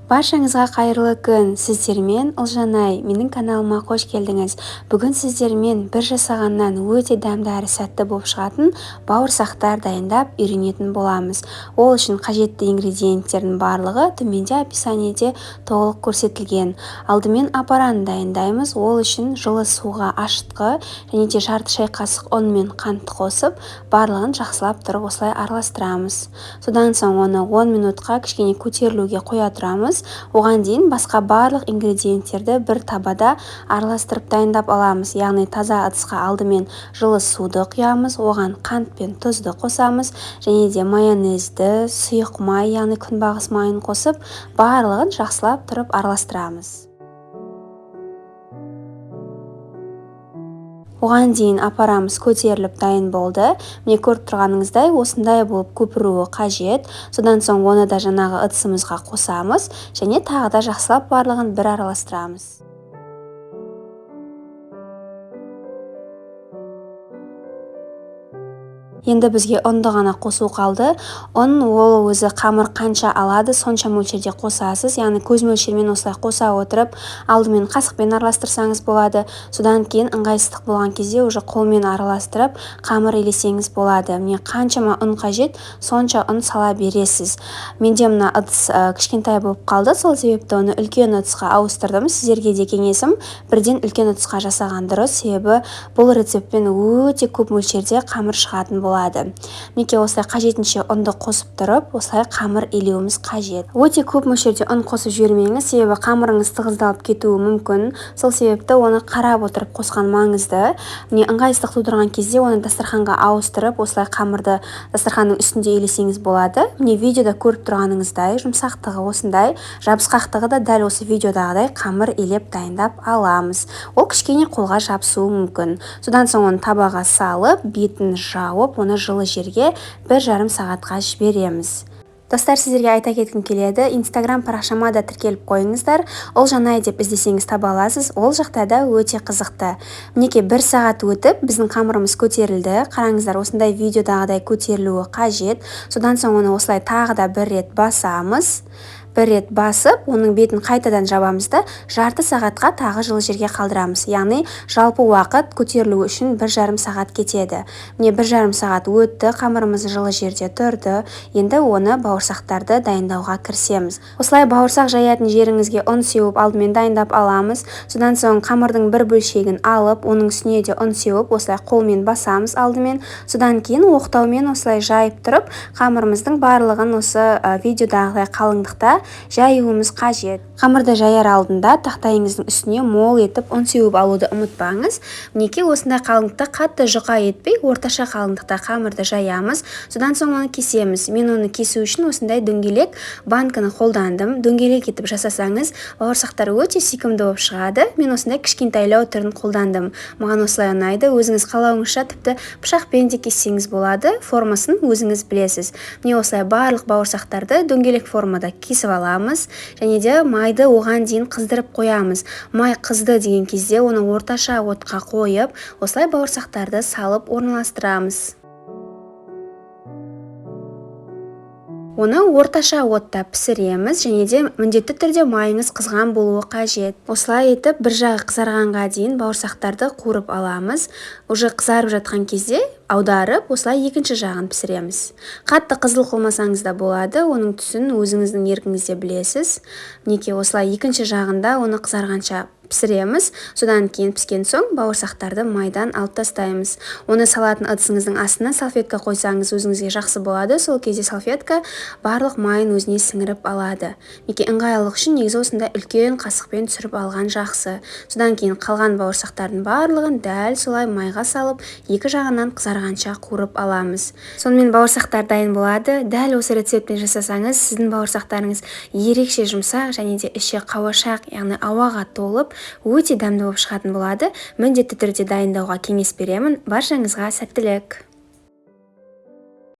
Баршаңызға қайырлы күн, сіздермен Ұлжанай, менің каналыма қош келдіңіз. Бүгін сіздермен бір жасағаннан өте дәмді әрі сәтті болып шығатын бауырсақтар дайындап үйренетін боламыз. Ол үшін қажетті ингредиенттердің барлығы төменде описаниеде толық көрсетілген. Алдымен апараны дайындаймыз. Ол үшін жылы суға ашытқы және де жарты шай қасық ұн мен қантты қосып, барлығын жақсылап тұрып осылай араластырамыз. Содан соң оны 10 минутқа кішкене көтерілуге қоя тұрамыз. Оған дейін басқа барлық ингредиенттерді бір табада араластырып дайындап аламыз. Яғни таза ыдысқа алдымен жылы суды құямыз, оған қант пен тұзды қосамыз және де майонезді, сұйық май, яғни күнбағыс майын қосып, барлығын жақсылап тұрып араластырамыз. Оған дейін апарамыз көтеріліп дайын болды. Міне көріп тұрғаныңыздай осындай болып көпіруі қажет. Содан соң оны да жаңағы ыдысымызға қосамыз және тағы да жақсылап барлығын бір араластырамыз. Енді бізге ұнды ғана қосу қалды. Ұн ол өзі қамыр қанша алады, сонша мөлшерде қосасыз. Яғни көз мөлшермен осылай қоса отырып, алдымен қасықпен араластырсаңыз болады. Содан кейін ыңғайсыздық болған кезде уже қолмен араластырып, қамыр елесеңіз болады. Міне қаншама ұн қажет, сонша ұн сала бересіз. Менде мына ыдыс кішкентай болып қалды, сол себепті оны үлкен ыдысқа ауыстырдым. Сіздерге де кеңесім бірден үлкен ыдысқа жасаған дұрыс, себебі бұл рецептпен өте көп мөлшерде қамыр шығатын болады. Мінекей осылай қажетінше ұнды қосып тұрып, осылай қамыр елеуіміз қажет. Өте көп мөлшерде ұн қосып жібермеңіз, себебі қамырыңыз тығыздалып кетуі мүмкін. Сол себепті оны қарап отырып қосқан маңызды. Міне ыңғайсыздық тудырған кезде оны дастарханға ауыстырып, осылай қамырды дастарханның үстінде елесеңіз болады. Міне видеода көріп тұрғаныңыздай, жұмсақтығы осындай, жабысқақтығы да дәл осы видеодағыдай қамыр елеп дайындап аламыз. Ол кішкене қолға жабысуы мүмкін. Содан соң оны табаға салып, бетін жауып, оны жылы жерге 1,5 сағатқа жібереміз. Достар, сіздерге айта кеткім келеді, Instagram парақшама да тіркеліп қойыңыздар. Ұлжанай деп іздесеңіз таба аласыз. Ол жақта да өте қызықты. Мінекей 1 сағат өтіп, біздің қамырымыз көтерілді. Қараңыздар, осындай видеодағыдай көтерілуі қажет. Содан соң оны осылай тағы да бір рет басамыз. Бір рет басып, оның бетін қайтадан жабамыз да жарты сағатқа тағы жылы жерге қалдырамыз. Яғни жалпы уақыт көтерілуі үшін 1,5 сағат кетеді. Міне 1,5 сағат өтті, қамырымыз жылы жерде тұрды. Енді оны бауырсақтарды дайындауға кірісеміз. Осылай бауырсақ жаятын жеріңізге ұн сеуіп алдымен дайындап аламыз. Содан соң қамырдың бір бөлшегін алып, оның үстіне де ұн сеуіп, осылай қолмен басамыз алдымен. Содан кейін оқтаумен осылай жайып тұрып, қамырымыздың барлығын осы видеодағыдай қалыңдықта жаюымыз қажет. Қамырды жаяр алдында тақтайыңыздың үстіне мол етіп ұн сеуіп алуды ұмытпаңыз. Мінекей осындай қалыңдықта қатты жұқа етпей, орташа қалыңдықта қамырды жаямыз. Содан соң оны кесеміз. Мен оны кесу үшін осындай дөңгелек банканы қолдандым. Дөңгелек етіп жасасаңыз, бауырсақтар өте сүйкімді болып шығады. Мен осындай кішкентайлау түрін қолдандым. Маған осылай ұнайды. Өзіңіз қалауыңызша тіпті пышақпен де кессеңіз болады. Формасын өзіңіз білесіз. Міне осылай барлық бауырсақтарды дөңгелек формада кесіп аламыз және де майды оған дейін қыздырып қоямыз. Май қызды деген кезде оны орташа отқа қойып, осылай бауырсақтарды салып орналастырамыз. Оны орташа отта пісіреміз және де міндетті түрде майыңыз қызған болуы қажет. Осылай етіп бір жағы қызарғанға дейін бауырсақтарды қуырып аламыз. Уже қызарып жатқан кезде аударып, осылай екінші жағын пісіреміз. Қатты қызыл қылмасаңыз да болады, оның түсін өзіңіздің еркіңізде білесіз. Мінекей осылай екінші жағында оны қызарғанша пісіреміз. Содан кейін піскен соң бауырсақтарды майдан алып тастаймыз. Оны салатын ыдысыңыздың астына салфетка қойсаңыз өзіңізге жақсы болады. Сол кезде салфетка барлық майын өзіне сіңіріп алады. Мінекей ыңғайлылық үшін негізі осында үлкен қасықпен түсіріп алған жақсы. Содан кейін қалған бауырсақтардың барлығын дәл солай майға салып, екі жағынан қызарғанша қуырып аламыз. Сонымен бауырсақтар дайын болады. Дәл осы рецептпен жасасаңыз, сіздің бауырсақтарыңыз ерекше жұмсақ және де іші қауашақ, яғни ауаға толып өте дәмді болып шығатын болады. Міндетті түрде дайындауға кеңес беремін. Баршаңызға сәттілік.